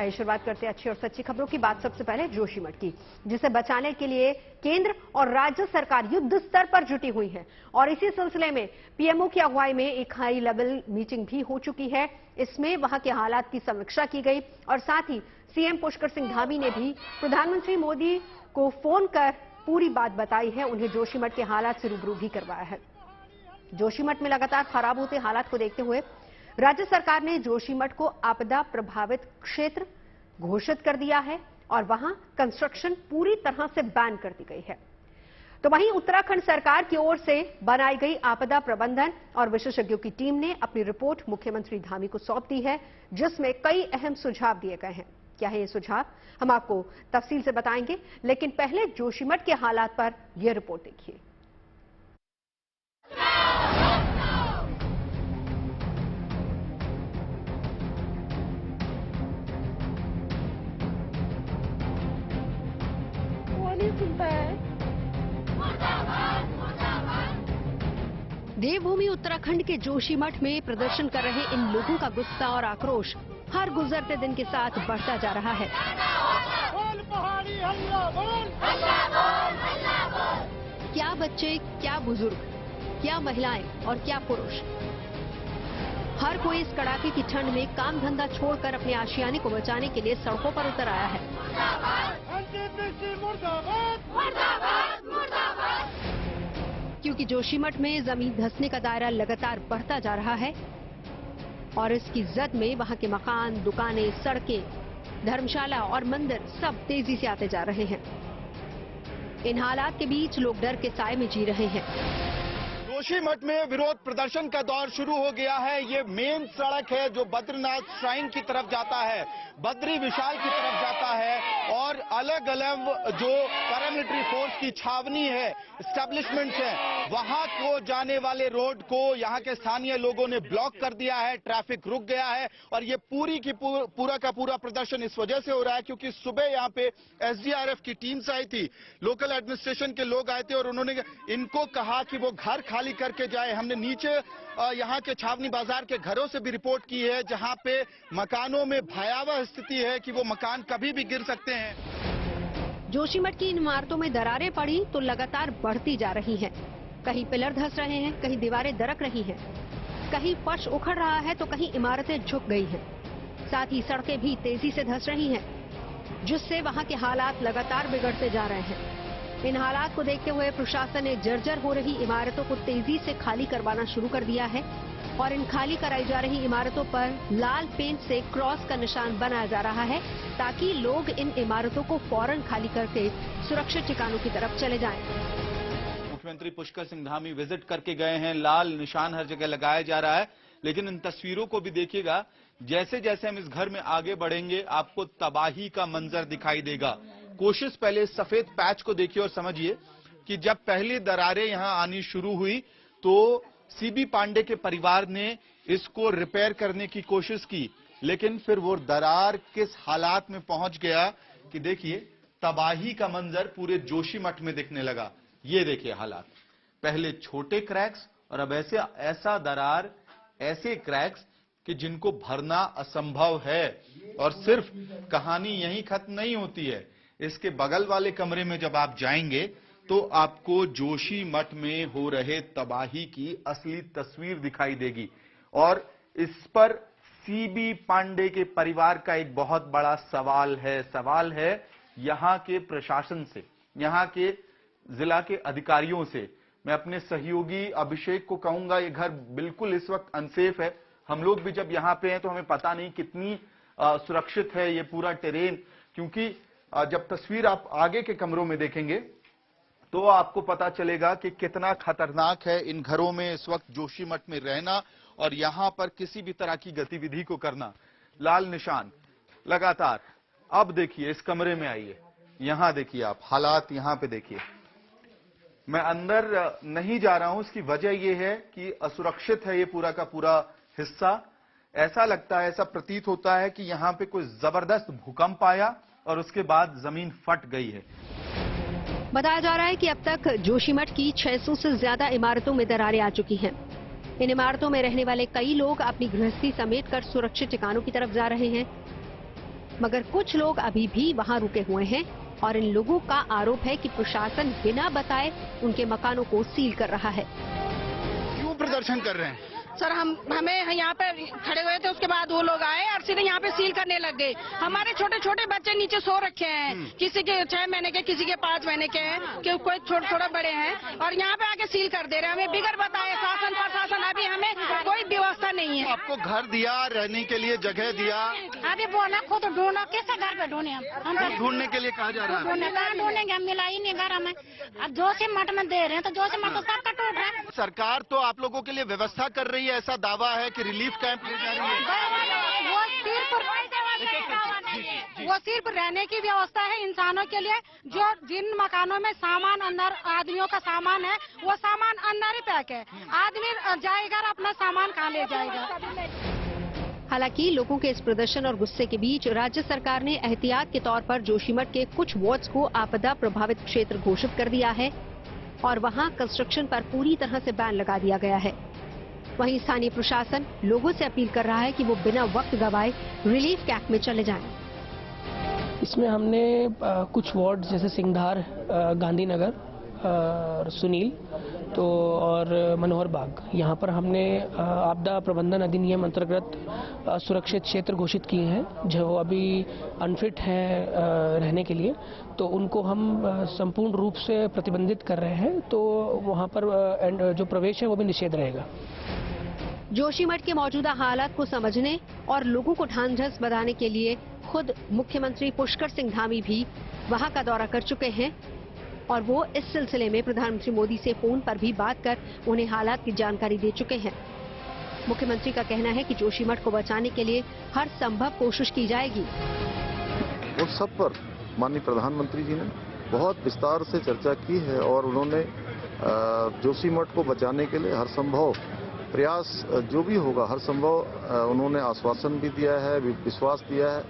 आइए शुरुआत करते हैं अच्छी और सच्ची खबरों की। बात सबसे पहले जोशीमठ की, जिसे बचाने के लिए केंद्र और राज्य सरकार युद्ध स्तर पर जुटी हुई है और इसी सिलसिले में पीएमओ की अगुवाई में एक हाई लेवल मीटिंग भी हो चुकी है। इसमें वहां के हालात की समीक्षा की गई और साथ ही सीएम पुष्कर सिंह धामी ने भी प्रधानमंत्री मोदी को फोन कर पूरी बात बताई है, उन्हें जोशीमठ के हालात से रूबरू भी करवाया है। जोशीमठ में लगातार खराब होते हालात को देखते हुए राज्य सरकार ने जोशीमठ को आपदा प्रभावित क्षेत्र घोषित कर दिया है और वहां कंस्ट्रक्शन पूरी तरह से बैन कर दी गई है। तो वहीं उत्तराखंड सरकार की ओर से बनाई गई आपदा प्रबंधन और विशेषज्ञों की टीम ने अपनी रिपोर्ट मुख्यमंत्री धामी को सौंप दी है, जिसमें कई अहम सुझाव दिए गए हैं। क्या है ये सुझाव, हम आपको तफसील से बताएंगे, लेकिन पहले जोशीमठ के हालात पर यह रिपोर्ट देखिए। देवभूमि उत्तराखंड के जोशीमठ में प्रदर्शन कर रहे इन लोगों का गुस्सा और आक्रोश हर गुजरते दिन के साथ बढ़ता जा रहा है। क्या बच्चे, क्या बुजुर्ग, क्या महिलाएं और क्या पुरुष, हर कोई इस कड़ाके की ठंड में काम धंधा छोड़कर अपने आशियाने को बचाने के लिए सड़कों पर उतर आया है। क्योंकि जोशीमठ में जमीन धंसने का दायरा लगातार बढ़ता जा रहा है और इसकी जद में वहां के मकान, दुकानें, सड़कें, धर्मशाला और मंदिर सब तेजी से आते जा रहे हैं। इन हालात के बीच लोग डर के साए में जी रहे हैं। जोशीमठ में विरोध प्रदर्शन का दौर शुरू हो गया है। ये मेन सड़क है जो बद्रीनाथ श्राइन की तरफ जाता है, बद्री विशाल की तरफ जाता है और अलग अलग जो पैरामिलिट्री फोर्स की छावनी है, एस्टेब्लिशमेंट्स है, वहां को जाने वाले रोड को यहाँ के स्थानीय लोगों ने ब्लॉक कर दिया है। ट्रैफिक रुक गया है और ये पूरा का पूरा प्रदर्शन इस वजह से हो रहा है क्योंकि सुबह यहाँ पे एसडीआरएफ की टीम्स आई थी, लोकल एडमिनिस्ट्रेशन के लोग आए थे और उन्होंने इनको कहा कि वो घर खाली करके जाए। हमने नीचे यहाँ के छावनी बाजार के घरों से भी रिपोर्ट की है जहाँ पे मकानों में भयावह स्थिति है कि वो मकान कभी भी गिर सकते हैं। जोशीमठ की इन इमारतों में दरारें पड़ी तो लगातार बढ़ती जा रही हैं। कहीं पिलर धंस रहे हैं, कहीं दीवारें दरक रही हैं, कहीं फर्श उखड़ रहा है तो कहीं इमारतें झुक गई हैं। साथ ही सड़कें भी तेजी से धंस रही हैं, जिससे वहां के हालात लगातार बिगड़ते जा रहे हैं। इन हालात को देखते हुए प्रशासन ने जर्जर हो रही इमारतों को तेजी से खाली करवाना शुरू कर दिया है और इन खाली कराई जा रही इमारतों पर लाल पेंट से क्रॉस का निशान बनाया जा रहा है ताकि लोग इन इमारतों को फौरन खाली करके सुरक्षित ठिकानों की तरफ चले जाएं। मुख्यमंत्री पुष्कर सिंह धामी विजिट करके गए हैं, लाल निशान हर जगह लगाया जा रहा है, लेकिन इन तस्वीरों को भी देखिएगा। जैसे जैसे हम इस घर में आगे बढ़ेंगे आपको तबाही का मंजर दिखाई देगा। कोशिश पहले सफेद पैच को देखिए और समझिए कि जब पहली दरारें यहां आनी शुरू हुई तो सीबी पांडे के परिवार ने इसको रिपेयर करने की कोशिश की, लेकिन फिर वो दरार किस हालात में पहुंच गया कि देखिए तबाही का मंजर पूरे जोशीमठ में दिखने लगा। ये देखिए हालात, पहले छोटे क्रैक्स और अब ऐसा दरार, ऐसे क्रैक्स कि जिनको भरना असंभव है। और सिर्फ कहानी यहीं खत्म नहीं होती है, इसके बगल वाले कमरे में जब आप जाएंगे तो आपको जोशीमठ में हो रहे तबाही की असली तस्वीर दिखाई देगी। और इस पर सीबी पांडे के परिवार का एक बहुत बड़ा सवाल है यहां के प्रशासन से, यहां के जिला के अधिकारियों से। मैं अपने सहयोगी अभिषेक को कहूंगा, ये घर बिल्कुल इस वक्त अनसेफ है। हम लोग भी जब यहां पे हैं तो हमें पता नहीं कितनी सुरक्षित है ये पूरा टेरेन, क्योंकि जब तस्वीर आप आगे के कमरों में देखेंगे तो आपको पता चलेगा कि कितना खतरनाक है इन घरों में इस वक्त जोशीमठ में रहना और यहां पर किसी भी तरह की गतिविधि को करना। लाल निशान लगातार। अब देखिए इस कमरे में आइए, यहां देखिए आप हालात, यहां पे देखिए। मैं अंदर नहीं जा रहा हूं, इसकी वजह यह है कि असुरक्षित है ये पूरा का पूरा हिस्सा। ऐसा लगता है, ऐसा प्रतीत होता है कि यहां पे कोई जबरदस्त भूकंप आया और उसके बाद जमीन फट गई है। बताया जा रहा है कि अब तक जोशीमठ की 600 से ज्यादा इमारतों में दरारें आ चुकी हैं। इन इमारतों में रहने वाले कई लोग अपनी गृहस्थी समेट कर सुरक्षित ठिकानों की तरफ जा रहे हैं। मगर कुछ लोग अभी भी वहां रुके हुए हैं और इन लोगों का आरोप है कि प्रशासन बिना बताए उनके मकानों को सील कर रहा है। क्यों प्रदर्शन कर रहे हैं? सर हमें यहाँ पे खड़े हुए थे, उसके बाद वो लोग आए और सीधे यहाँ पे सील करने लग गए। हमारे छोटे छोटे बच्चे नीचे सो रखे हैं, किसी के 6 महीने के, किसी के 5 महीने के हैं, कि कोई थोड़ा बड़े हैं, और यहाँ पे आके सील कर दे रहे हैं हमें बिगड़ बताए। शासन प्रशासन अभी हमें कोई व्यवस्था नहीं है। आपको घर दिया, रहने के लिए जगह दिया, अभी बोला खुद ढूंढो, कैसे घर पे ढूंढे हम ढूंढने के लिए कहा जा रहा है। कहाँ ढूंढेंगे, हम मिला ही नहीं घर हमें। अब जोशीमठ में दे रहे हैं तो जोशीमठ तो सबका टूट रहा है। सरकार तो आप लोगों के लिए व्यवस्था कर रही है, ऐसा दावा है कि रिलीफ कैंप ले जा रही है। वो सिर्फ रहने की व्यवस्था है इंसानों के लिए। जो जिन मकानों में सामान अंदर, आदमियों का सामान है, वो सामान अंदर ही पैक है। आदमी जाएगा अपना सामान कहाँ ले जाएगा। हालांकि लोगों के इस प्रदर्शन और गुस्से के बीच राज्य सरकार ने एहतियात के तौर पर जोशीमठ के कुछ वार्ड्स को आपदा प्रभावित क्षेत्र घोषित कर दिया है और वहां कंस्ट्रक्शन पर पूरी तरह से बैन लगा दिया गया है। वहीं स्थानीय प्रशासन लोगों से अपील कर रहा है कि वो बिना वक्त गवाए रिलीफ कैंप में चले जाएं। इसमें हमने कुछ वार्ड जैसे सिंगधार, गांधीनगर, सुनील तो और मनोहर बाग, यहाँ पर हमने आपदा प्रबंधन अधिनियम अंतर्गत सुरक्षित क्षेत्र घोषित किए हैं। जो अभी अनफिट है रहने के लिए, तो उनको हम संपूर्ण रूप से प्रतिबंधित कर रहे हैं। तो वहाँ पर जो प्रवेश है वो भी निषेध रहेगा। जोशीमठ के मौजूदा हालात को समझने और लोगों को ढांढस बधाने के लिए खुद मुख्यमंत्री पुष्कर सिंह धामी भी वहां का दौरा कर चुके हैं और वो इस सिलसिले में प्रधानमंत्री मोदी से फोन पर भी बात कर उन्हें हालात की जानकारी दे चुके हैं। मुख्यमंत्री का कहना है कि जोशीमठ को बचाने के लिए हर संभव कोशिश की जाएगी। उन सब पर माननीय प्रधानमंत्री जी ने बहुत विस्तार से चर्चा की है और उन्होंने जोशीमठ को बचाने के लिए हर संभव प्रयास जो भी होगा, हर संभव उन्होंने आश्वासन भी दिया है, विश्वास दिया है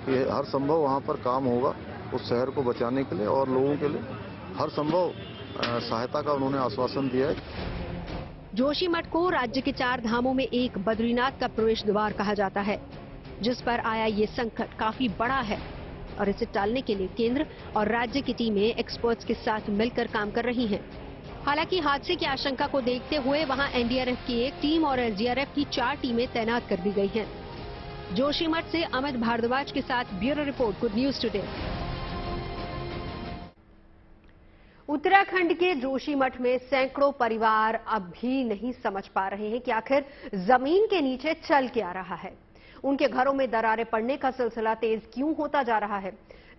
कि हर संभव वहां पर काम होगा उस शहर को बचाने के लिए और लोगों के लिए हर संभव सहायता का उन्होंने आश्वासन दिया है। जोशीमठ को राज्य के 4 धामों में एक बद्रीनाथ का प्रवेश द्वार कहा जाता है, जिस पर आया ये संकट काफी बड़ा है और इसे टालने के लिए केंद्र और राज्य की टीमें एक्सपर्ट्स के साथ मिलकर काम कर रही हैं। हालांकि हादसे की आशंका को देखते हुए वहां एनडीआरएफ की 1 टीम और एसडीआरएफ की 4 टीमें तैनात कर दी गई हैं। जोशीमठ से अमित भारद्वाज के साथ bureau report, good news today. Uttarakhand के जोशीमठ में सैकड़ों परिवार अब भी नहीं समझ पा रहे हैं कि आखिर जमीन के नीचे चल क्या रहा है। उनके घरों में दरारें पड़ने का सिलसिला तेज क्यों होता जा रहा है।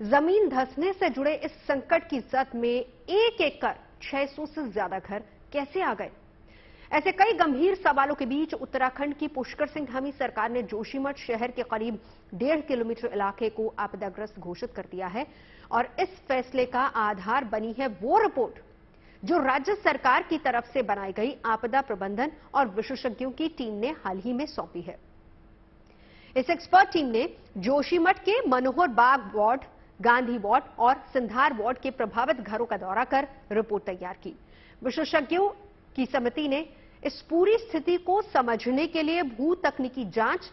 जमीन धंसने से जुड़े इस संकट की जद में एक एक कर 600 से ज्यादा घर कैसे आ गए। ऐसे कई गंभीर सवालों के बीच उत्तराखंड की पुष्कर सिंह धामी सरकार ने जोशीमठ शहर के करीब 1.5 किलोमीटर इलाके को आपदाग्रस्त घोषित कर दिया है और इस फैसले का आधार बनी है वो रिपोर्ट जो राज्य सरकार की तरफ से बनाई गई आपदा प्रबंधन और विशेषज्ञों की टीम ने हाल ही में सौंपी है। इस एक्सपर्ट टीम ने जोशीमठ के मनोहर बाग वार्ड, गांधी वार्ड और सिंधार वार्ड के प्रभावित घरों का दौरा कर रिपोर्ट तैयार की। विशेषज्ञों की समिति ने इस पूरी स्थिति को समझने के लिए भू तकनीकी जांच,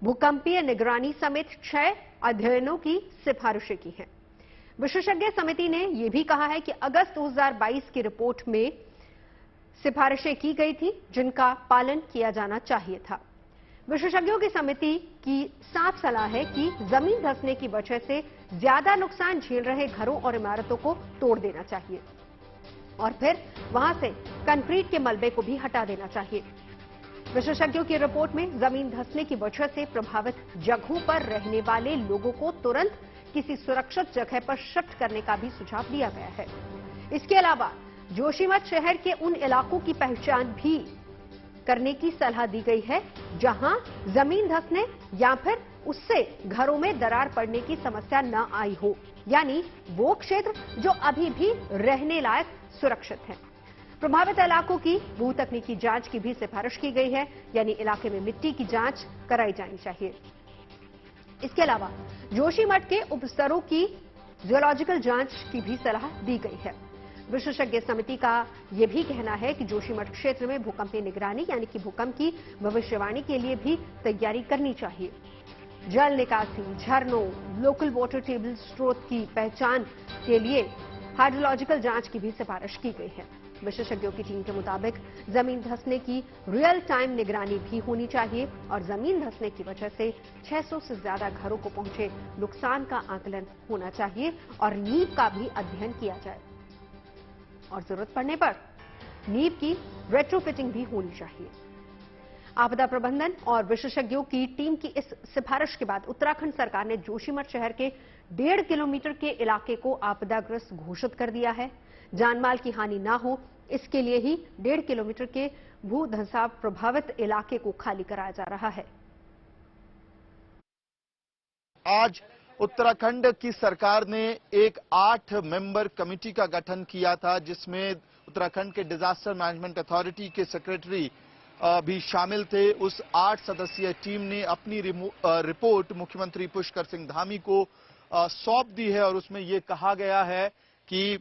भूकंपीय निगरानी समेत 6 अध्ययनों की सिफारिशें की हैं। विशेषज्ञ समिति ने यह भी कहा है कि अगस्त 2022 की रिपोर्ट में सिफारिशें की गई थी जिनका पालन किया जाना चाहिए था। विशेषज्ञों की समिति की साफ सलाह है कि जमीन धंसने की वजह से ज्यादा नुकसान झेल रहे घरों और इमारतों को तोड़ देना चाहिए और फिर वहां से कंक्रीट के मलबे को भी हटा देना चाहिए। विशेषज्ञों की रिपोर्ट में जमीन धंसने की वजह से प्रभावित जगहों पर रहने वाले लोगों को तुरंत किसी सुरक्षित जगह पर शिफ्ट करने का भी सुझाव दिया गया है। इसके अलावा जोशीमठ शहर के उन इलाकों की पहचान भी करने की सलाह दी गई है जहां जमीन धंसने या फिर उससे घरों में दरार पड़ने की समस्या न आई हो, यानी वो क्षेत्र जो अभी भी रहने लायक सुरक्षित है। प्रभावित इलाकों की भू तकनीकी जांच की भी सिफारिश की गई है, यानी इलाके में मिट्टी की जांच कराई जानी चाहिए। इसके अलावा जोशीमठ के उपस्तरों की जियोलॉजिकल जांच की भी सलाह दी गई है। विशेषज्ञ समिति का यह भी कहना है कि जोशीमठ क्षेत्र में भूकंपीय निगरानी यानी कि भूकंप की भविष्यवाणी के लिए भी तैयारी करनी चाहिए। जल निकासी, झरनों, लोकल वाटर टेबल स्रोत की पहचान के लिए हाइड्रोलॉजिकल जांच की भी सिफारिश की गई है। विशेषज्ञों की टीम के मुताबिक जमीन धंसने की रियल टाइम निगरानी भी होनी चाहिए और जमीन धंसने की वजह से 600 से ज्यादा घरों को पहुंचे नुकसान का आकलन होना चाहिए और नींव का भी अध्ययन किया जाए और जरूरत पड़ने पर नींव की रेट्रोफिटिंग भी होनी चाहिए। आपदा प्रबंधन और विशेषज्ञों की टीम की इस सिफारिश के बाद उत्तराखंड सरकार ने जोशीमठ शहर के 1.5 किलोमीटर के इलाके को आपदाग्रस्त घोषित कर दिया है। जानमाल की हानि ना हो, इसके लिए ही 1.5 किलोमीटर के भू धंसाव प्रभावित इलाके को खाली कराया जा रहा है। आज उत्तराखंड की सरकार ने एक 8 मेंबर कमेटी का गठन किया था, जिसमें उत्तराखंड के डिजास्टर मैनेजमेंट अथॉरिटी के सेक्रेटरी भी शामिल थे। उस 8 सदस्यीय टीम ने अपनी रिपोर्ट मुख्यमंत्री पुष्कर सिंह धामी को सौंप दी है और उसमें यह कहा गया है कि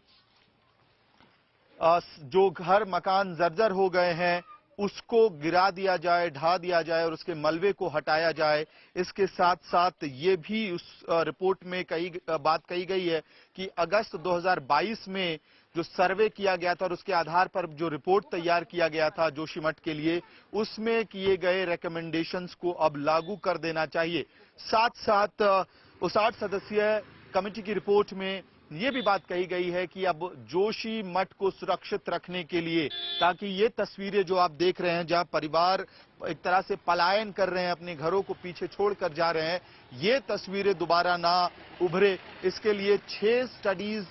जो घर मकान जर्जर हो गए हैं उसको गिरा दिया जाए, ढा दिया जाए और उसके मलबे को हटाया जाए। इसके साथ साथ ये भी उस रिपोर्ट में बात कही गई है कि अगस्त 2022 में जो सर्वे किया गया था और उसके आधार पर जो रिपोर्ट तैयार किया गया था जोशीमठ के लिए, उसमें किए गए रिकमेंडेशंस को अब लागू कर देना चाहिए। साथ साथ उस 8 सदस्यीय कमेटी की रिपोर्ट में ये भी बात कही गई है कि अब जोशीमठ को सुरक्षित रखने के लिए, ताकि ये तस्वीरें जो आप देख रहे हैं जहां परिवार एक तरह से पलायन कर रहे हैं, अपने घरों को पीछे छोड़कर जा रहे हैं, ये तस्वीरें दोबारा ना उभरे, इसके लिए 6 स्टडीज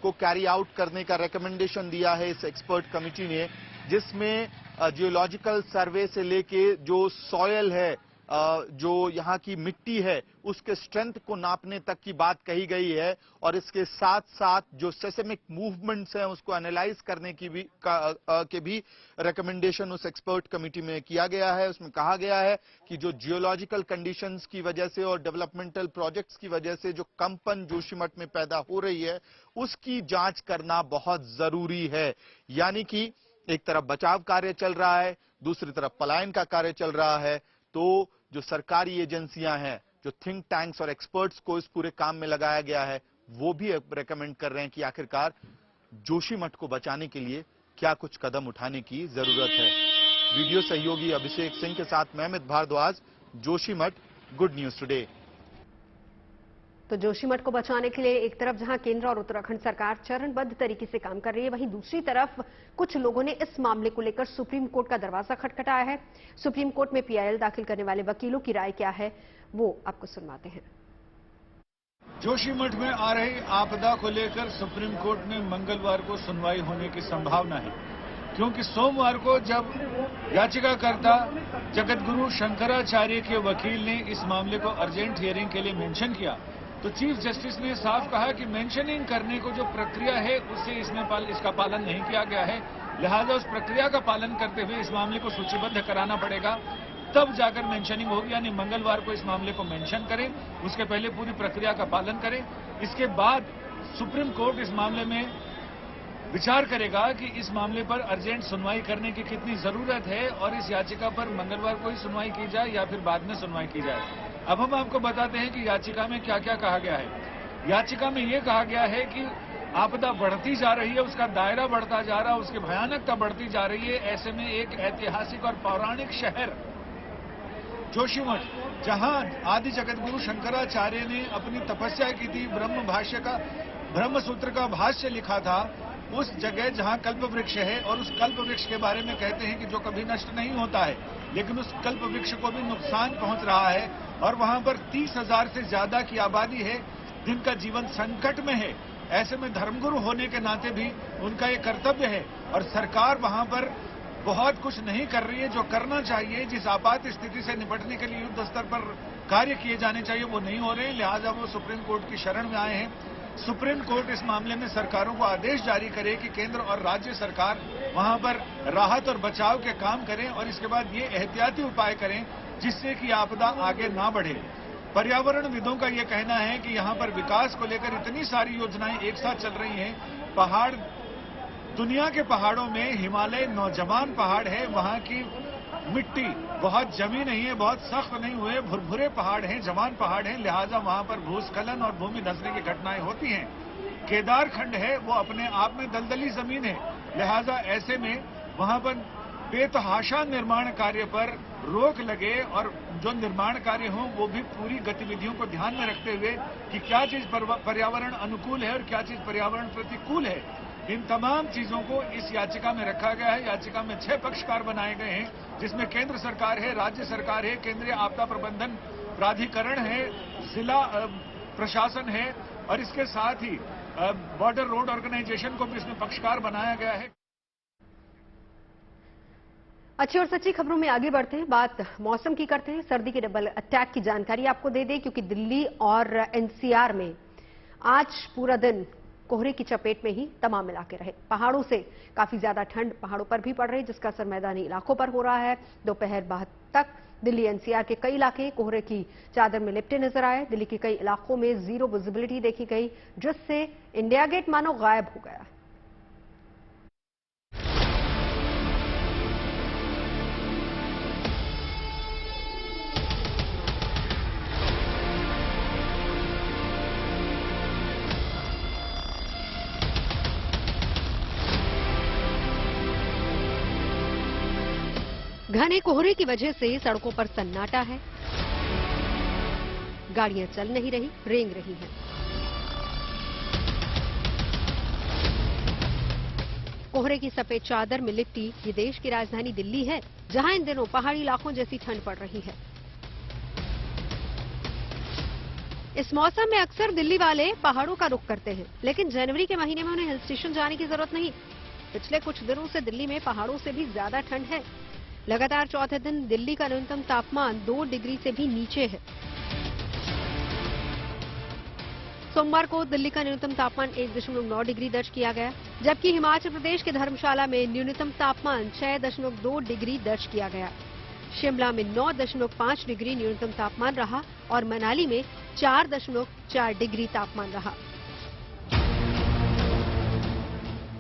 को कैरी आउट करने का रिकमेंडेशन दिया है इस एक्सपर्ट कमेटी ने, जिसमें जियोलॉजिकल सर्वे से लेके जो सॉयल है, जो यहाँ की मिट्टी है, उसके स्ट्रेंथ को नापने तक की बात कही गई है और इसके साथ साथ जो सेस्मिक मूवमेंट्स हैं उसको एनालाइज करने की भी के भी रिकमेंडेशन उस एक्सपर्ट कमेटी में किया गया है। उसमें कहा गया है कि जो जियोलॉजिकल कंडीशंस की वजह से और डेवलपमेंटल प्रोजेक्ट्स की वजह से जो कंपन जोशीमठ में पैदा हो रही है उसकी जांच करना बहुत जरूरी है। यानी कि एक तरफ बचाव कार्य चल रहा है, दूसरी तरफ पलायन का कार्य चल रहा है, तो जो सरकारी एजेंसियां हैं, जो थिंक टैंक्स और एक्सपर्ट्स को इस पूरे काम में लगाया गया है, वो भी रेकमेंड कर रहे हैं कि आखिरकार जोशीमठ को बचाने के लिए क्या कुछ कदम उठाने की जरूरत है। वीडियो सहयोगी अभिषेक सिंह के साथ मैं Amit Bhardwaj, Joshimath, good news today. तो जोशीमठ को बचाने के लिए एक तरफ जहां केंद्र और उत्तराखंड सरकार चरणबद्ध तरीके से काम कर रही है, वहीं दूसरी तरफ कुछ लोगों ने इस मामले को लेकर सुप्रीम कोर्ट का दरवाजा खटखटाया है। सुप्रीम कोर्ट में पीआईएल दाखिल करने वाले वकीलों की राय क्या है, वो आपको सुनवाते हैं। जोशीमठ में आ रही आपदा को लेकर सुप्रीम कोर्ट में मंगलवार को सुनवाई होने की संभावना है, क्योंकि सोमवार को जब याचिकाकर्ता जगतगुरु शंकराचार्य के वकील ने इस मामले को अर्जेंट हियरिंग के लिए मेंशन किया, तो चीफ जस्टिस ने साफ कहा कि मेंशनिंग करने को जो प्रक्रिया है उससे इसका पालन नहीं किया गया है, लिहाजा उस प्रक्रिया का पालन करते हुए इस मामले को सूचीबद्ध कराना पड़ेगा, तब जाकर मेंशनिंग होगी। यानी मंगलवार को इस मामले को मेंशन करें, उसके पहले पूरी प्रक्रिया का पालन करें, इसके बाद सुप्रीम कोर्ट इस मामले में विचार करेगा कि इस मामले पर अर्जेंट सुनवाई करने की कितनी जरूरत है और इस याचिका पर मंगलवार को ही सुनवाई की जाए या फिर बाद में सुनवाई की जाए। अब हम आपको बताते हैं कि याचिका में क्या क्या कहा गया है। याचिका में यह कहा गया है कि आपदा बढ़ती जा रही है, उसका दायरा बढ़ता जा रहा है, उसकी भयानकता बढ़ती जा रही है। ऐसे में एक ऐतिहासिक और पौराणिक शहर जोशीमठ, जहां आदि जगतगुरु शंकराचार्य ने अपनी तपस्या की थी, ब्रह्म सूत्र का भाष्य लिखा था, उस जगह जहां कल्प वृक्ष है, और उस कल्प वृक्ष के बारे में कहते हैं कि जो कभी नष्ट नहीं होता है, लेकिन उस कल्प वृक्ष को भी नुकसान पहुंच रहा है और वहां पर 30,000 से ज्यादा की आबादी है जिनका जीवन संकट में है। ऐसे में धर्मगुरु होने के नाते भी उनका ये कर्तव्य है और सरकार वहां पर बहुत कुछ नहीं कर रही है। जो करना चाहिए, जिस आपात स्थिति से निपटने के लिए युद्ध स्तर पर कार्य किए जाने चाहिए, वो नहीं हो रहे हैं, लिहाजा वो सुप्रीम कोर्ट की शरण में आए हैं। सुप्रीम कोर्ट इस मामले में सरकारों को आदेश जारी करे कि केंद्र और राज्य सरकार वहां पर राहत और बचाव के काम करें और इसके बाद ये एहतियाती उपाय करें जिससे कि आपदा आगे ना बढ़े। पर्यावरणविदों का यह कहना है कि यहां पर विकास को लेकर इतनी सारी योजनाएं एक साथ चल रही हैं, पहाड़ दुनिया के पहाड़ों में हिमालय नौजवान पहाड़ है, वहां की मिट्टी बहुत जमी नहीं है, बहुत सख्त नहीं हुए, भुरभुरे पहाड़ हैं, जवान पहाड़ हैं, लिहाजा वहां पर भूस्खलन और भूमि धंसने की घटनाएं होती हैं। केदारखंड है वो अपने आप में दलदली जमीन है, लिहाजा ऐसे में वहां पर बेतहाशा निर्माण कार्य पर रोक लगे और जो निर्माण कार्य हो वो भी पूरी गतिविधियों को ध्यान में रखते हुए कि क्या चीज पर्यावरण अनुकूल है और क्या चीज पर्यावरण प्रतिकूल है, इन तमाम चीजों को इस याचिका में रखा गया है। याचिका में 6 पक्षकार बनाए गए हैं, जिसमें केंद्र सरकार है, राज्य सरकार है, केंद्रीय आपदा प्रबंधन प्राधिकरण है, जिला प्रशासन है और इसके साथ ही बॉर्डर रोड ऑर्गेनाइजेशन को भी इसमें पक्षकार बनाया गया है। अच्छी और सच्ची खबरों में आगे बढ़ते हैं, बात मौसम की करते हैं। सर्दी के डबल अटैक की जानकारी आपको दे दें, क्योंकि दिल्ली और एनसीआर में आज पूरा दिन कोहरे की चपेट में ही तमाम इलाके रहे। पहाड़ों से काफी ज्यादा ठंड पहाड़ों पर भी पड़ रही, जिसका असर मैदानी इलाकों पर हो रहा है। दोपहर बाद तक दिल्ली एनसीआर के कई इलाके कोहरे की चादर में लिपटे नजर आए। दिल्ली के कई इलाकों में जीरो विजिबिलिटी देखी गई, जिससे इंडिया गेट मानो गायब हो गया। घने कोहरे की वजह से सड़कों पर सन्नाटा है, गाड़ियां चल नहीं रही, रेंग रही हैं। कोहरे की सफेद चादर में लिपटी ये देश की राजधानी दिल्ली है, जहां इन दिनों पहाड़ी इलाकों जैसी ठंड पड़ रही है। इस मौसम में अक्सर दिल्ली वाले पहाड़ों का रुख करते हैं, लेकिन जनवरी के महीने में उन्हें हिल स्टेशन जाने की जरूरत नहीं। पिछले कुछ दिनों से दिल्ली में पहाड़ों से भी ज्यादा ठंड है। लगातार चौथे दिन दिल्ली का न्यूनतम तापमान 2 डिग्री से भी नीचे है। सोमवार को दिल्ली का न्यूनतम तापमान 1.9 डिग्री दर्ज किया गया, जबकि हिमाचल प्रदेश के धर्मशाला में न्यूनतम तापमान 6.2 डिग्री दर्ज किया गया। शिमला में 9.5 डिग्री न्यूनतम तापमान रहा और मनाली में 4.4 डिग्री तापमान रहा।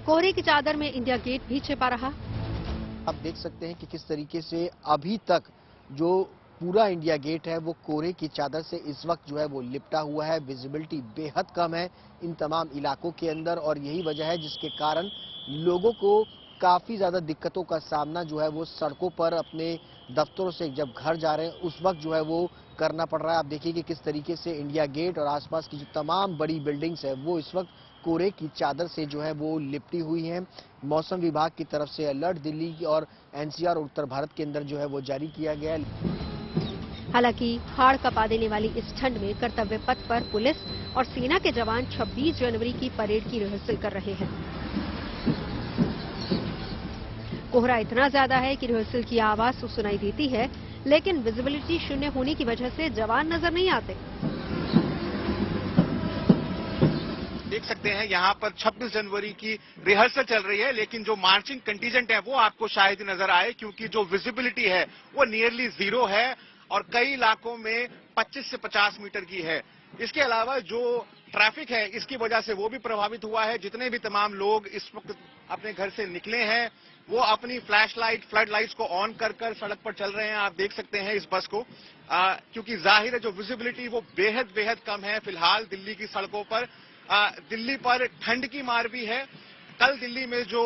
कोहरे की चादर में इंडिया गेट भी छिपा रहा। आप देख सकते हैं कि किस तरीके से अभी तक जो पूरा इंडिया गेट है वो कोहरे की चादर से इस वक्त जो है वो लिपटा हुआ है। विजिबिलिटी बेहद कम है इन तमाम इलाकों के अंदर और यही वजह है जिसके कारण लोगों को काफी ज्यादा दिक्कतों का सामना जो है वो सड़कों पर अपने दफ्तरों से जब घर जा रहे हैं उस वक्त जो है वो करना पड़ रहा है। आप देखिए कि किस तरीके से इंडिया गेट और आसपास की जो तमाम बड़ी बिल्डिंग्स है वो इस वक्त कोहरे की चादर से जो है वो लिपटी हुई हैं। मौसम विभाग की तरफ से अलर्ट दिल्ली और एनसीआर और उत्तर भारत के अंदर जो है वो जारी किया गया है। हालांकि हाड़ कपा देने वाली इस ठंड में कर्तव्य पथ पर पुलिस और सेना के जवान 26 जनवरी की परेड की रिहर्सल कर रहे हैं। कोहरा इतना ज्यादा है कि रिहर्सल की आवाज तो सुनाई देती है, लेकिन विजिबिलिटी शून्य होने की वजह से जवान नजर नहीं आते। देख सकते हैं यहाँ पर 26 जनवरी की रिहर्सल चल रही है, लेकिन जो मार्चिंग कंटीजेंट है वो आपको शायद ही नजर आए, क्योंकि जो विजिबिलिटी है वो नियरली 0 है और कई इलाकों में 25 से 50 मीटर की है। इसके अलावा जो ट्रैफिक है इसकी वजह से वो भी प्रभावित हुआ है। जितने भी तमाम लोग इस वक्त अपने घर से निकले हैं वो अपनी फ्लैश लाइट, फ्लड लाइट्स को ऑन कर कर सड़क पर चल रहे हैं। आप देख सकते हैं इस बस को, क्योंकि जाहिर है जो विजिबिलिटी वो बेहद कम है फिलहाल दिल्ली की सड़कों पर। दिल्ली पर ठंड की मार भी है। कल दिल्ली में जो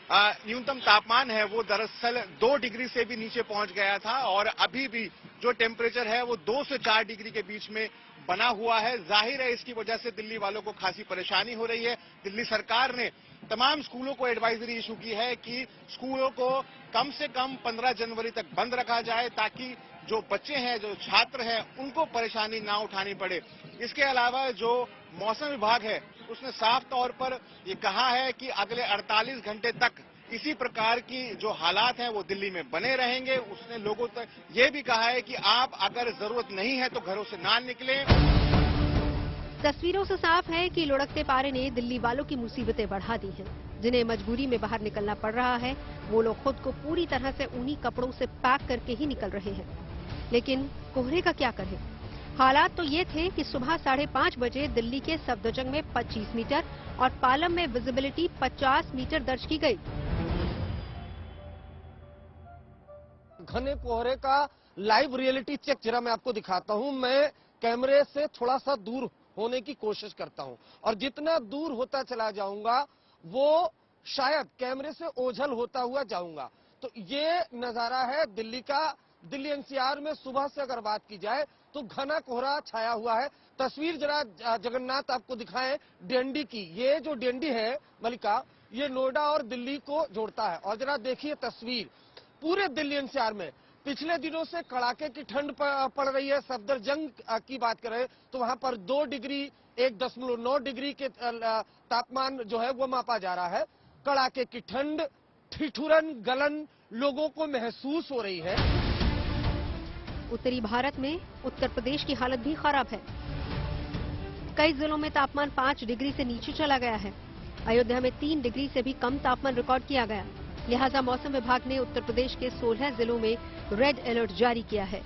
न्यूनतम तापमान है वो दरअसल 2 डिग्री से भी नीचे पहुंच गया था और अभी भी जो टेम्परेचर है वो 2 से 4 डिग्री के बीच में बना हुआ है। जाहिर है इसकी वजह से दिल्ली वालों को खासी परेशानी हो रही है। दिल्ली सरकार ने तमाम स्कूलों को एडवाइजरी इशू की है कि स्कूलों को कम से कम 15 जनवरी तक बंद रखा जाए, ताकि जो बच्चे हैं, जो छात्र हैं, उनको परेशानी ना उठानी पड़े। इसके अलावा जो मौसम विभाग है उसने साफ तौर पर ये कहा है कि अगले 48 घंटे तक इसी प्रकार की जो हालात हैं वो दिल्ली में बने रहेंगे। उसने लोगों तक ये भी कहा है कि आप अगर जरूरत नहीं है तो घरों से ना निकलें। तस्वीरों से साफ है कि लुढ़कते पारे ने दिल्ली वालों की मुसीबतें बढ़ा दी हैं। जिन्हें मजबूरी में बाहर निकलना पड़ रहा है वो लोग खुद को पूरी तरह से ऊनी कपड़ों से पैक करके ही निकल रहे हैं। लेकिन कोहरे का क्या करें? हालात तो ये थे कि सुबह 5:30 बजे दिल्ली के सफदरजंग में 25 मीटर और पालम में विजिबिलिटी 50 मीटर दर्ज की गई। घने कोहरे का लाइव रियलिटी चेक जरा मैं आपको दिखाता हूं। मैं कैमरे से थोड़ा सा दूर होने की कोशिश करता हूं और जितना दूर होता चला जाऊंगा वो शायद कैमरे से ओझल होता हुआ जाऊंगा। तो ये नजारा है दिल्ली का। दिल्ली एनसीआर में सुबह से अगर बात की जाए तो घना कोहरा छाया हुआ है। तस्वीर जरा जगन्नाथ आपको दिखाएं डीएनडी की। ये जो डीएनडी है मलिका, ये नोएडा और दिल्ली को जोड़ता है। और जरा देखिए तस्वीर पूरे दिल्ली एनसीआर में पिछले दिनों से कड़ाके की ठंड पड़ रही है। सफदरजंग की बात करें तो वहां पर 2 डिग्री 1.9 डिग्री के तापमान जो है वो मापा जा रहा है। कड़ाके की ठंड, ठिठुरन, गलन लोगों को महसूस हो रही है। उत्तरी भारत में उत्तर प्रदेश की हालत भी खराब है। कई जिलों में तापमान 5 डिग्री से नीचे चला गया है। अयोध्या में 3 डिग्री से भी कम तापमान रिकॉर्ड किया गया। लिहाजा मौसम विभाग ने उत्तर प्रदेश के 16 जिलों में रेड अलर्ट जारी किया है,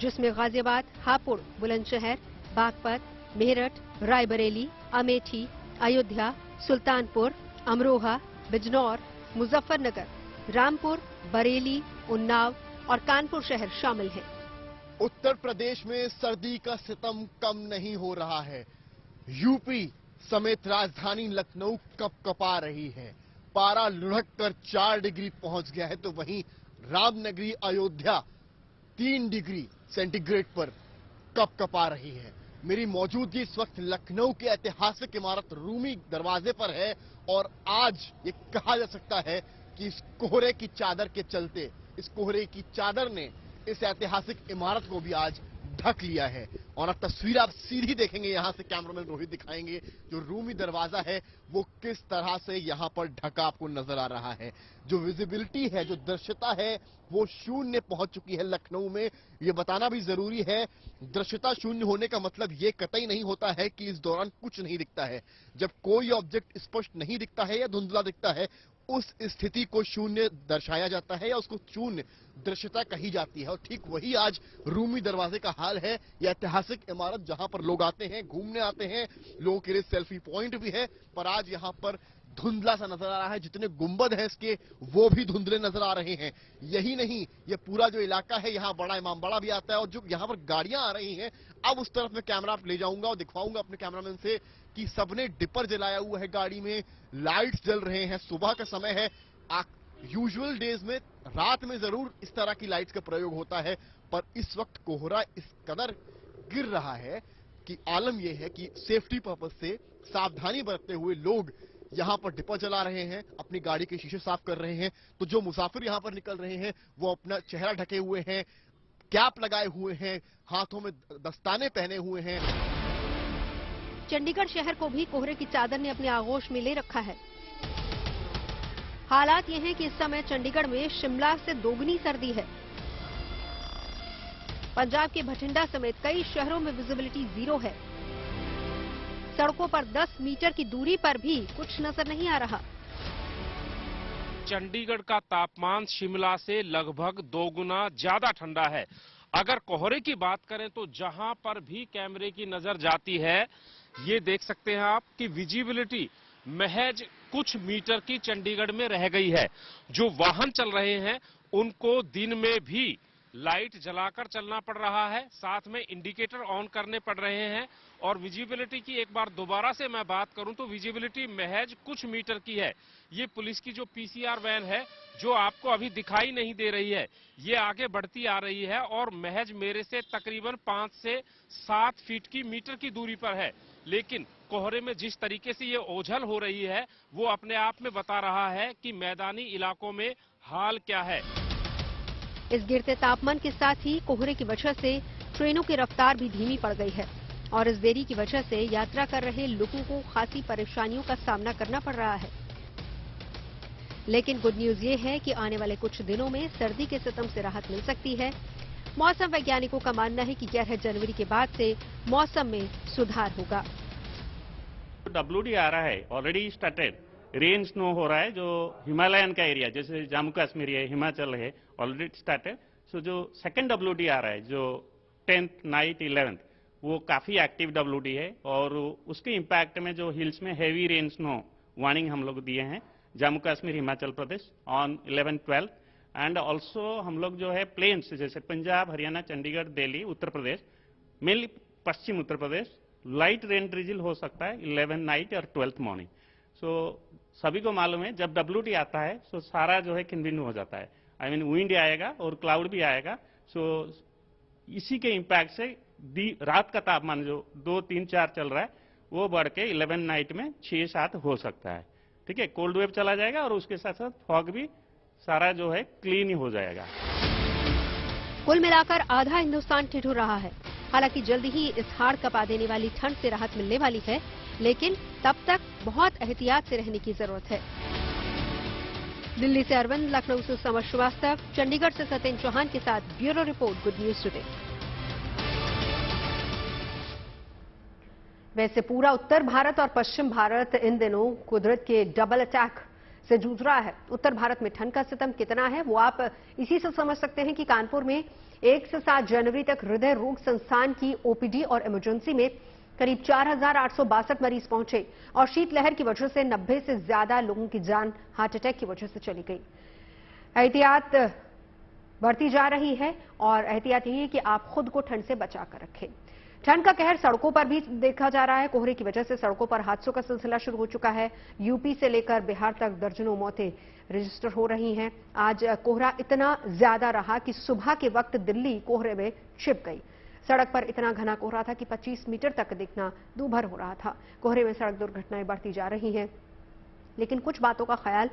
जिसमें गाजियाबाद, हापुड़, बुलंदशहर, बागपत, मेरठ, रायबरेली, अमेठी, अयोध्या, सुल्तानपुर, अमरोहा, बिजनौर, मुजफ्फरनगर, रामपुर, बरेली, उन्नाव और कानपुर शहर शामिल हैं। उत्तर प्रदेश में सर्दी का सितम कम नहीं हो रहा है। यूपी समेत राजधानी लखनऊ कपकपा रही है। पारा लुढ़क कर 4 डिग्री पहुंच गया है, तो वहीं रामनगरी अयोध्या 3 डिग्री सेंटीग्रेड पर कपकपा रही है। मेरी मौजूदगी इस वक्त लखनऊ के ऐतिहासिक इमारत रूमी दरवाजे पर है और आज ये कहा जा सकता है कि इस कोहरे की चादर के चलते, इस कोहरे की चादर ने इस ऐतिहासिक इमारत को भी आज ढक लिया है। और अब तस्वीर आप सीधी देखेंगे, यहां से कैमरामैन रोहित दिखाएंगे जो रूमी दरवाजा है वो किस तरह से यहां पर ढका आपको नजर आ रहा है। जो विजिबिलिटी है, जो दृश्यता है वो शून्य पहुंच चुकी है लखनऊ में। ये बताना भी जरूरी है, दृश्यता शून्य होने का मतलब ये कतई नहीं होता है कि इस दौरान कुछ नहीं दिखता है। जब कोई ऑब्जेक्ट स्पष्ट नहीं दिखता है या धुंधला दिखता है, उस स्थिति को शून्य दर्शाया जाता है या उसको शून्य दृश्यता कही जाती है। और ठीक वही आज रूमी दरवाजे का हाल है। यह ऐतिहासिक इमारत जहां पर लोग आते हैं, घूमने आते हैं, लोगों के लिए सेल्फी पॉइंट भी है, पर आज यहां पर धुंधला सा नजर आ रहा है। जितने गुंबद हैं इसके वो भी धुंधले नजर आ रहे हैं। यही नहीं, ये पूरा जो इलाका है यहाँ बड़ा इमामबाड़ा भी आता है और जो यहाँ पर गाड़ियां आ रही हैं, अब उस तरफ में कैमरा ले जाऊंगा और दिखवाऊंगा अपने कैमरामैन से कि सबने डिपर जलाया हुआ है, गाड़ी में लाइट्स जल रहे हैं। सुबह का समय है। यूजुअल डेज में रात में जरूर इस तरह की लाइट्स का प्रयोग होता है, पर इस वक्त कोहरा इस कदर गिर रहा है कि आलम यह है कि सेफ्टी पर्पज से सावधानी बरतते हुए लोग यहां पर डिपर जला रहे हैं, अपनी गाड़ी के शीशे साफ कर रहे हैं। तो जो मुसाफिर यहां पर निकल रहे हैं वो अपना चेहरा ढके हुए हैं, कैप लगाए हुए हैं, हाथों में दस्ताने पहने हुए हैं। चंडीगढ़ शहर को भी कोहरे की चादर ने अपने आगोश में ले रखा है। हालात ये हैं कि इस समय चंडीगढ़ में शिमला से दोगुनी सर्दी है। पंजाब के बठिंडा समेत कई शहरों में विजिबिलिटी 0 है। सड़कों पर 10 मीटर की दूरी पर भी कुछ नजर नहीं आ रहा। चंडीगढ़ का तापमान शिमला से लगभग 2 गुना ज्यादा ठंडा है। अगर कोहरे की बात करें तो जहां पर भी कैमरे की नजर जाती है, ये देख सकते हैं आप कि विजिबिलिटी महज कुछ मीटर की चंडीगढ़ में रह गई है। जो वाहन चल रहे हैं उनको दिन में भी लाइट जलाकर चलना पड़ रहा है, साथ में इंडिकेटर ऑन करने पड़ रहे हैं। और विजिबिलिटी की एक बार दोबारा से मैं बात करूं तो विजिबिलिटी महज कुछ मीटर की है। ये पुलिस की जो पीसीआर वैन है जो आपको अभी दिखाई नहीं दे रही है, ये आगे बढ़ती आ रही है और महज मेरे से तकरीबन 5 से 7 फीट की मीटर की दूरी पर है। लेकिन कोहरे में जिस तरीके से ये ओझल हो रही है वो अपने आप में बता रहा है कि मैदानी इलाकों में हाल क्या है। इस गिरते तापमान के साथ ही कोहरे की वजह से ट्रेनों की रफ्तार भी धीमी पड़ गई है और इस देरी की वजह से यात्रा कर रहे लोगों को खासी परेशानियों का सामना करना पड़ रहा है। लेकिन गुड न्यूज ये है कि आने वाले कुछ दिनों में सर्दी के सितम से राहत मिल सकती है। मौसम वैज्ञानिकों का मानना है कि 11 जनवरी के बाद से मौसम में सुधार होगा। WD आ रहा है, ऑलरेडी स्टार्टेड। रेन स्नो हो रहा है जो हिमालयन का एरिया जैसे जम्मू कश्मीर है, हिमाचल है, ऑलरेडी स्टार्टेड। सो जो सेकंड WD आ रहा है, जो 10th नाइट 11th, वो काफी एक्टिव WD है और उसके इम्पैक्ट में जो हिल्स में हैवी रेन स्नो वार्निंग हम लोग दिए हैं Jammu Kashmir Himachal Pradesh on 11-12 and also हम लोग जो है प्लेन्स जैसे पंजाब, हरियाणा, चंडीगढ़, दिल्ली, उत्तर प्रदेश, मेनली पश्चिम उत्तर प्रदेश, लाइट रेन ड्रिजिल हो सकता है 11 नाइट और 12th मॉर्निंग। सो सभी को मालूम है जब WD आता है तो सारा जो है खिन हो जाता है, आई मीन विंड आएगा और क्लाउड भी आएगा। सो इसी के इम्पैक्ट से रात का तापमान जो 2, 3, 4 चल रहा है वो बढ़ के 11 नाइट में 6-7 हो सकता है। ठीक है, कोल्ड वेव चला जाएगा और उसके साथ साथ फॉग भी सारा जो है क्लीन ही हो जाएगा। कुल मिलाकर आधा हिंदुस्तान ठिठुर रहा है। हालांकि जल्द ही इस हाड़ कपा देने वाली ठंड से राहत मिलने वाली है, लेकिन तब तक बहुत एहतियात से रहने की जरूरत है। दिल्ली से अरविंद, लखनऊ से समर श्रीवास्तव, चंडीगढ़ से सत्येंद्र चौहान के साथ bureau report, good news today. वैसे पूरा उत्तर भारत और पश्चिम भारत इन दिनों कुदरत के डबल अटैक से जूझ रहा है। उत्तर भारत में ठंड का सितम कितना है वो आप इसी से समझ सकते हैं कि कानपुर में 1 से 7 जनवरी तक हृदय रोग संस्थान की OPD और इमरजेंसी में करीब 4,862 मरीज पहुंचे और शीतलहर की वजह से 90 से ज्यादा लोगों की जान हार्ट अटैक की वजह से चली गई। एहतियात बढ़ती जा रही है और एहतियात यही है कि आप खुद को ठंड से बचा कर रखें। ठंड का कहर सड़कों पर भी देखा जा रहा है। कोहरे की वजह से सड़कों पर हादसों का सिलसिला शुरू हो चुका है। यूपी से लेकर बिहार तक दर्जनों मौतें रजिस्टर हो रही हैं। आज कोहरा इतना ज्यादा रहा कि सुबह के वक्त दिल्ली कोहरे में छिप गई। सड़क पर इतना घना कोहरा था कि 25 मीटर तक दिखना दूभर हो रहा था। कोहरे में सड़क दुर्घटनाएं बढ़ती जा रही हैं, लेकिन कुछ बातों का ख्याल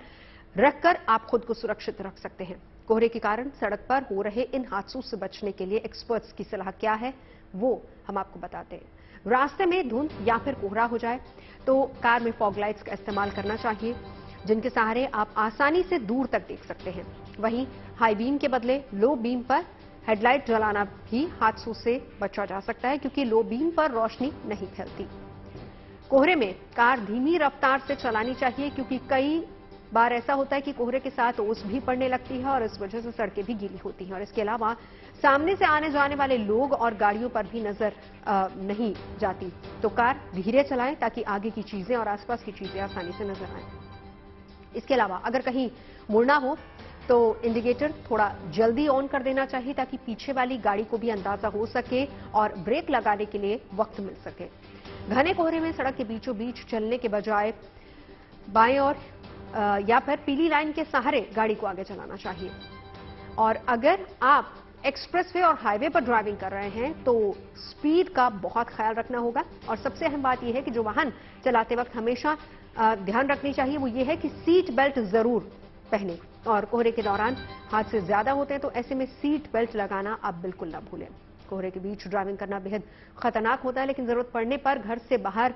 रखकर आप खुद को सुरक्षित रख सकते हैं। कोहरे के कारण सड़क पर हो रहे इन हादसों से बचने के लिए एक्सपर्ट्स की सलाह क्या है वो हम आपको बताते हैं। रास्ते में धुंध या फिर कोहरा हो जाए तो कार में फॉग लाइट्स का इस्तेमाल करना चाहिए, जिनके सहारे आप आसानी से दूर तक देख सकते हैं। वहीं हाई बीम के बदले लो बीम पर हेडलाइट जलाना भी हादसों से बचा जा सकता है, क्योंकि लो बीम पर रोशनी नहीं फैलती। कोहरे में कार धीमी रफ्तार से चलानी चाहिए, क्योंकि कई बार ऐसा होता है कि कोहरे के साथ ओस भी पड़ने लगती है और इस वजह से सड़कें भी गीली होती हैं। और इसके अलावा सामने से आने जाने वाले लोग और गाड़ियों पर भी नजर नहीं जाती, तो कार धीरे चलाएं ताकि आगे की चीजें और आसपास की चीजें आसानी से नजर आएं। इसके अलावा अगर कहीं मुड़ना हो तो इंडिकेटर थोड़ा जल्दी ऑन कर देना चाहिए, ताकि पीछे वाली गाड़ी को भी अंदाजा हो सके और ब्रेक लगाने के लिए वक्त मिल सके। घने कोहरे में सड़क के बीचों बीच चलने के बजाय बाएं और या फिर पीली लाइन के सहारे गाड़ी को आगे चलाना चाहिए। और अगर आप एक्सप्रेसवे और हाईवे पर ड्राइविंग कर रहे हैं तो स्पीड का बहुत ख्याल रखना होगा। और सबसे अहम बात यह है कि जो वाहन चलाते वक्त हमेशा ध्यान रखनी चाहिए वो ये है कि सीट बेल्ट जरूर पहने। और कोहरे के दौरान हादसे ज्यादा होते हैं, तो ऐसे में सीट बेल्ट लगाना आप बिल्कुल ना भूलें। कोहरे के बीच ड्राइविंग करना बेहद खतरनाक होता है, लेकिन जरूरत पड़ने पर घर से बाहर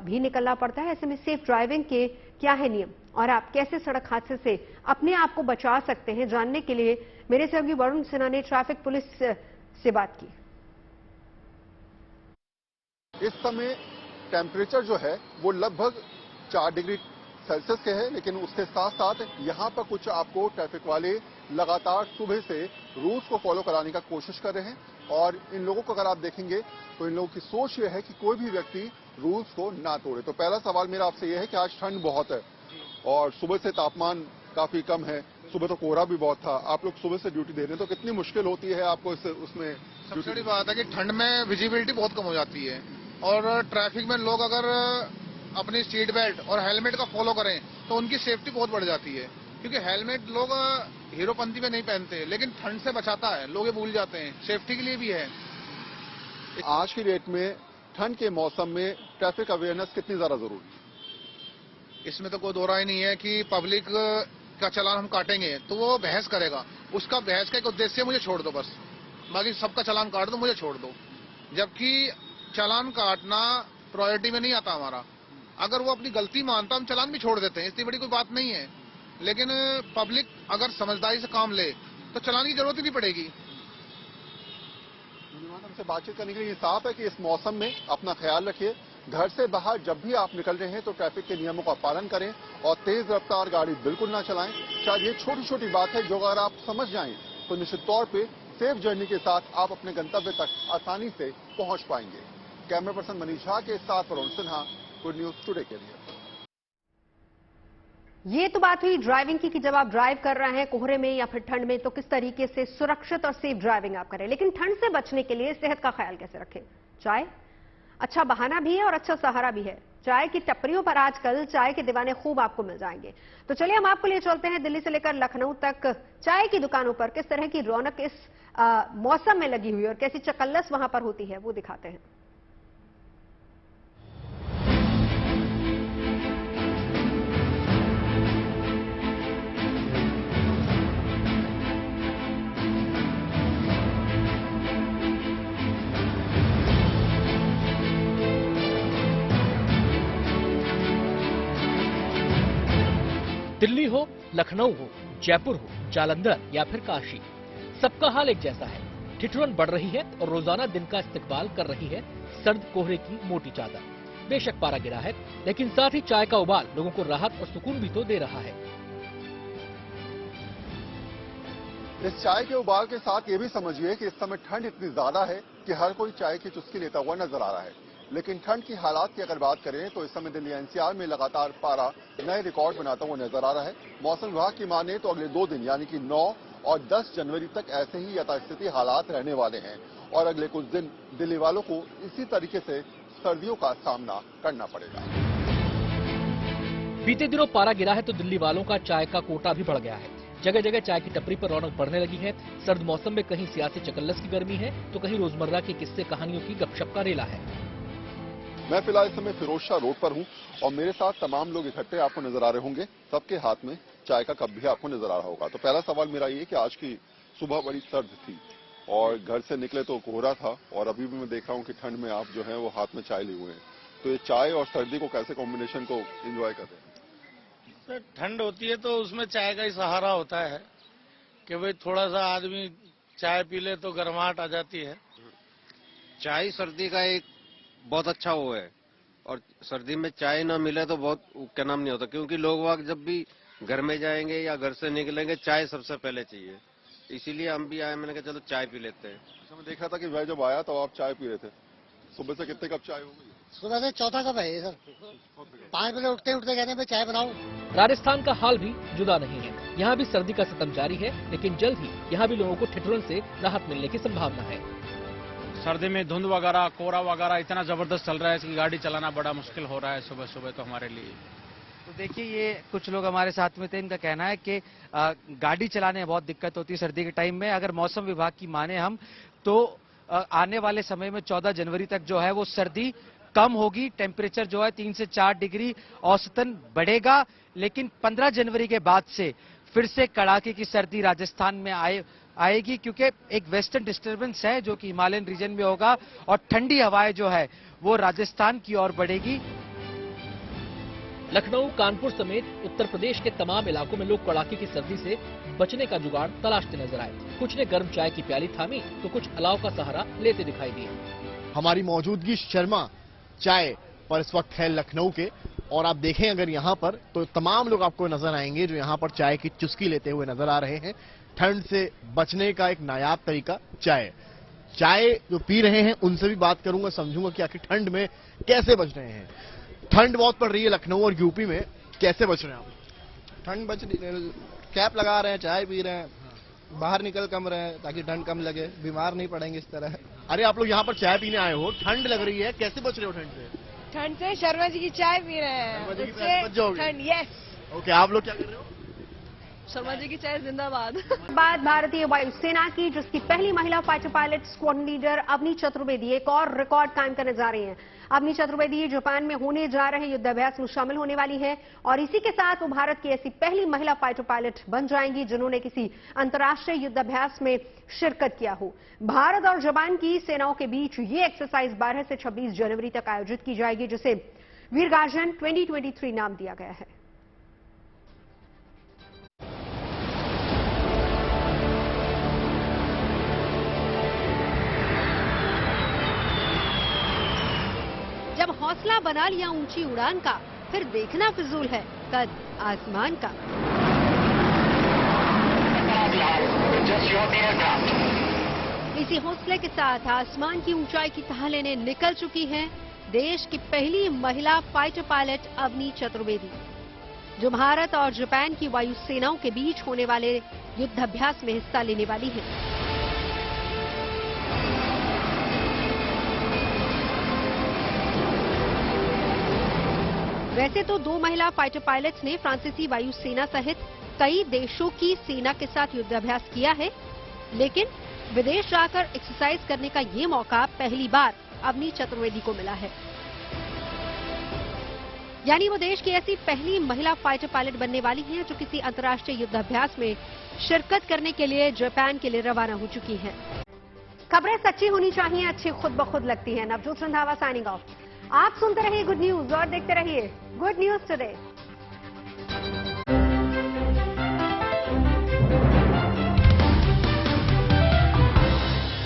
भी निकलना पड़ता है। ऐसे में सेफ ड्राइविंग के क्या है नियम और आप कैसे सड़क हादसे से अपने आप को बचा सकते हैं, जानने के लिए मेरे सहयोगी वरुण सिन्हा ने ट्रैफिक पुलिस से बात की। इस समय टेम्परेचर जो है वो लगभग 4 डिग्री सेल्सियस के है, लेकिन उसके साथ साथ यहाँ पर कुछ आपको ट्रैफिक वाले लगातार सुबह से रूल्स को फॉलो कराने का कोशिश कर रहे हैं। और इन लोगों को अगर आप देखेंगे तो इन लोगों की सोच ये है कि कोई भी व्यक्ति रूल्स को ना तोड़े। तो पहला सवाल मेरा आपसे ये है कि आज ठंड बहुत है और सुबह से तापमान काफी कम है, सुबह तो कोहरा भी बहुत था, आप लोग सुबह से ड्यूटी दे रहे हैं, तो कितनी मुश्किल होती है आपको उसमें? सबसे बड़ी बात है कि ठंड में विजिबिलिटी बहुत कम हो जाती है और ट्रैफिक में लोग अगर अपनी सीट बेल्ट और हेलमेट का फॉलो करें तो उनकी सेफ्टी बहुत बढ़ जाती है, क्योंकि हेलमेट लोग हीरोपंथी में नहीं पहनते, लेकिन ठंड से बचाता है, लोग ये भूल जाते हैं, सेफ्टी के लिए भी है। आज की डेट में ठंड के मौसम में ट्रैफिक अवेयरनेस कितनी ज्यादा जरूरी है? इसमें तो कोई दो राय नहीं है कि पब्लिक का चालान हम काटेंगे तो वो बहस करेगा, उसका बहस का एक उद्देश्य मुझे छोड़ दो बस, बाकी सबका चालान काट दो, मुझे छोड़ दो। जबकि चालान काटना प्रायोरिटी में नहीं आता हमारा। अगर वो अपनी गलती मानता हम चालान भी छोड़ देते हैं, इतनी बड़ी कोई बात नहीं है। लेकिन पब्लिक अगर समझदारी से काम ले तो चालान की जरूरत ही नहीं पड़ेगी। हमसे बातचीत करने के लिए साफ है कि इस मौसम में अपना ख्याल रखिए, घर से बाहर जब भी आप निकल रहे हैं तो ट्रैफिक के नियमों का पालन करें और तेज रफ्तार गाड़ी बिल्कुल ना चलाएं। शायद ये छोटी छोटी बात है जो अगर आप समझ जाएं तो निश्चित तौर पे सेफ जर्नी के साथ आप अपने गंतव्य तक आसानी से पहुंच पाएंगे। कैमरा पर्सन मनीष झा के साथ Varun Sinha, good news today के लिए। ये तो बात हुई ड्राइविंग की कि जब आप ड्राइव कर रहे हैं कोहरे में या फिर ठंड में तो किस तरीके से सुरक्षित और सेफ ड्राइविंग आप करें। लेकिन ठंड से बचने के लिए सेहत का ख्याल कैसे रखें? चाय अच्छा बहाना भी है और अच्छा सहारा भी है। चाय की टपरियों पर आजकल चाय के दीवाने खूब आपको मिल जाएंगे। तो चलिए हम आपको ले चलते हैं दिल्ली से लेकर लखनऊ तक चाय की दुकानों पर किस तरह की रौनक इस मौसम में लगी हुई और कैसी चकल्लस वहां पर होती है वो दिखाते हैं। दिल्ली हो, लखनऊ हो, जयपुर हो, जालंधर या फिर काशी, सबका हाल एक जैसा है। ठिठुरन बढ़ रही है और रोजाना दिन का इस्तेकबाल कर रही है सर्द कोहरे की मोटी चादर। बेशक पारा गिरा है, लेकिन साथ ही चाय का उबाल लोगों को राहत और सुकून भी तो दे रहा है। इस चाय के उबाल के साथ ये भी समझिए कि इस समय ठंड इतनी ज्यादा है कि हर कोई चाय की चुस्की लेता हुआ नजर आ रहा है। लेकिन ठंड की हालात की अगर बात करें तो इस समय दिल्ली एनसीआर में लगातार पारा नए रिकॉर्ड बनाता हुआ नजर आ रहा है। मौसम विभाग की माने तो अगले 2 दिन यानी कि 9 और 10 जनवरी तक ऐसे ही यथास्थिति हालात रहने वाले हैं और अगले कुछ दिन दिल्ली वालों को इसी तरीके से सर्दियों का सामना करना पड़ेगा। बीते दिनों पारा गिरा है तो दिल्ली वालों का चाय का कोटा भी बढ़ गया है। जगह जगह चाय की टपरी पर रौनक बढ़ने लगी है। सर्द मौसम में कहीं सियासी चकल्लस की गर्मी है तो कहीं रोजमर्रा के किस्से कहानियों की गपशप का रेला है। मैं फिलहाल इस समय फिरोजशाह रोड पर हूं और मेरे साथ तमाम लोग इकट्ठे आपको नजर आ रहे होंगे। सबके हाथ में चाय का कप भी आपको नजर आ रहा होगा। तो पहला सवाल मेरा ये कि आज की सुबह बड़ी सर्द थी और घर से निकले तो कोहरा था और अभी भी मैं देख रहा हूं कि ठंड में आप जो है वो हाथ में चाय लिए हुए हैं। तो ये चाय और सर्दी को कैसे कॉम्बिनेशन को एंजॉय करते हैं? सर ठंड होती है तो उसमें चाय का ही सहारा होता है कि भाई थोड़ा सा आदमी चाय पी ले तो गर्माहट आ जाती है। चाय सर्दी का एक बहुत अच्छा वो है और सर्दी में चाय ना मिले तो बहुत क्या नाम नहीं होता, क्योंकि लोग वाग जब भी घर में जाएंगे या घर से निकलेंगे चाय सबसे पहले चाहिए। इसीलिए हम भी आए, मैंने कहा चलो चाय पी लेते हैं। अच्छा, मैं देख रहा था कि भाई जब आया तो आप चाय पी रहे थे। सुबह से कितने कप चाय हो गई? सुबह से चौथा कप है सर। 5 बजे उठते उठते कहते हैं चाय बनाओ। राजस्थान का हाल भी जुदा नहीं है। यहाँ भी सर्दी का सितम जारी है, लेकिन जल्द ही यहाँ भी लोगों को ठिठुरन से राहत मिलने की संभावना है। सर्दी में धुंध वगैरह कोहरा वगैरह इतना जबरदस्त चल रहा है कि गाड़ी चलाना बड़ा मुश्किल हो रहा है सुबह सुबह तो हमारे लिए। तो देखिए ये कुछ लोग हमारे साथ में थे, इनका कहना है कि गाड़ी चलाने में बहुत दिक्कत होती है सर्दी के टाइम में। अगर मौसम विभाग की माने हम तो आने वाले समय में 14 जनवरी तक जो है वो सर्दी कम होगी। टेम्परेचर जो है 3 से 4 डिग्री औसतन बढ़ेगा, लेकिन 15 जनवरी के बाद से फिर से कड़ाके की सर्दी राजस्थान में आएगी, क्योंकि एक वेस्टर्न डिस्टर्बेंस है जो कि हिमालयन रीजन में होगा और ठंडी हवाएं जो है वो राजस्थान की ओर बढ़ेगी। लखनऊ, कानपुर समेत उत्तर प्रदेश के तमाम इलाकों में लोग कड़ाके की सर्दी से बचने का जुगाड़ तलाशते नजर आए। कुछ ने गर्म चाय की प्याली थामी तो कुछ अलाव का सहारा लेते दिखाई दिए। हमारी मौजूदगी शर्मा चाय पर इस वक्त है लखनऊ के, और आप देखें अगर यहाँ पर तो तमाम लोग आपको नजर आएंगे जो यहाँ पर चाय की चुस्की लेते हुए नजर आ रहे हैं। ठंड से बचने का एक नायाब तरीका चाय जो पी रहे हैं उनसे भी बात करूंगा, समझूंगा कि आखिर ठंड में कैसे बच रहे हैं। ठंड बहुत पड़ रही है लखनऊ और यूपी में, कैसे बच रहे हैं आप? ठंड बच रही, कैप लगा रहे हैं, चाय पी रहे हैं, बाहर निकल कम रहे हैं ताकि ठंड कम लगे, बीमार नहीं पड़ेंगे इस तरह। अरे आप लोग यहाँ पर चाय पीने आए हो, ठंड लग रही है, कैसे बच रहे हो ठंड से? ठंड से शर्मा जी की चाय पी रहे हैं, ठंड। यस ओके, आप लोग क्या कर रहे हो? शर्मा जी की चाय जिंदाबाद। बात भारतीय वायुसेना की, जिसकी पहली महिला fighter pilot squad leader Avani Chaturvedi एक और रिकॉर्ड कायम करने जा रही हैं। अवनी चतुर्वेदी जापान में होने जा रहे युद्धाभ्यास में शामिल होने वाली है और इसी के साथ वो भारत की ऐसी पहली महिला फाइटर पायलट बन जाएंगी जिन्होंने किसी अंतर्राष्ट्रीय युद्धाभ्यास में शिरकत किया हो। भारत और जापान की सेनाओं के बीच ये एक्सरसाइज 12 से 26 जनवरी तक आयोजित की जाएगी, जिसे वीरगार्जन 2023 नाम दिया गया है। जब हौसला बना लिया ऊंची उड़ान का, फिर देखना फिजूल है कद आसमान का। इसी हौसले के साथ आसमान की ऊंचाई की तह लेने निकल चुकी हैं देश की पहली महिला फाइटर पायलट अवनी चतुर्वेदी, जो भारत और जापान की वायु सेनाओं के बीच होने वाले युद्धाभ्यास में हिस्सा लेने वाली हैं। वैसे तो 2 महिला फाइटर पायलट्स ने फ्रांसीसी वायुसेना सहित कई देशों की सेना के साथ युद्धाभ्यास किया है, लेकिन विदेश जाकर एक्सरसाइज करने का ये मौका पहली बार अवनी चतुर्वेदी को मिला है। यानी वो देश की ऐसी पहली महिला फाइटर पायलट बनने वाली हैं जो किसी अंतर्राष्ट्रीय युद्धाभ्यास में शिरकत करने के लिए जापान के लिए रवाना हो चुकी हैं। खबरें सच्ची होनी चाहिए, अच्छी खुद ब खुद लगती हैं। Navjot Randhawa signing off. आप सुनते रहिए गुड न्यूज और देखते रहिए गुड न्यूज टुडे।